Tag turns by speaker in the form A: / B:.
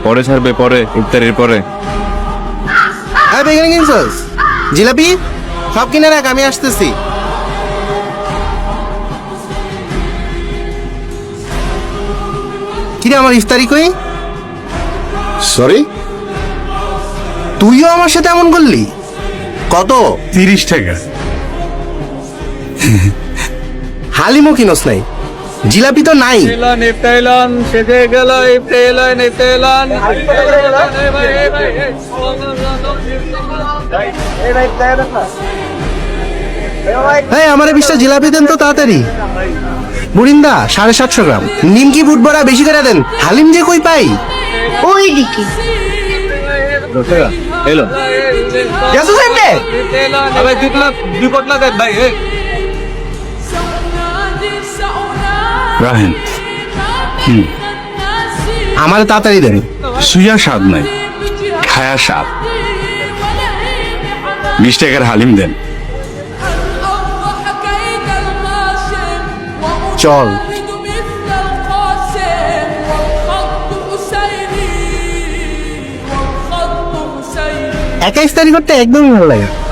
A: পরে ছাড়বে, পরে ইফতারির পরে।
B: এখানে কিনছস জিলাপি? সব কিনে রাখ, আমি আসতেছি। কিরে আমার ইফতারি কই?
C: সরি,
B: তুইও আমার সাথে এমন করলি? কত?
C: 30 টাকা।
B: হালিমও কিনস নাই, জিলাপি তো নাই।
A: ইফতারিলান শেষে গেল, ইফতারিলান।
B: এই আমারে 20টা জিলাপি দেন তো তাড়াতাড়ি। বুড়িন্দা 750 গ্রাম। নিমকি বুট বড়া বেশি করে দেন। হালিম যে কই পাই?
D: ওই দিকে।
A: এলো
B: গেছো সামনে?
A: ভাই, দুই পটলা দেন ভাই।
C: রাহেন,
B: আমারে তাড়াতাড়ি দেন।
C: সুইয়া স্বাদ নাই, খায়া স্বাদ। 20 টাকার হালিম দেন।
B: চল। একা ইফতারি করতে একদমই ভালো লাগে না।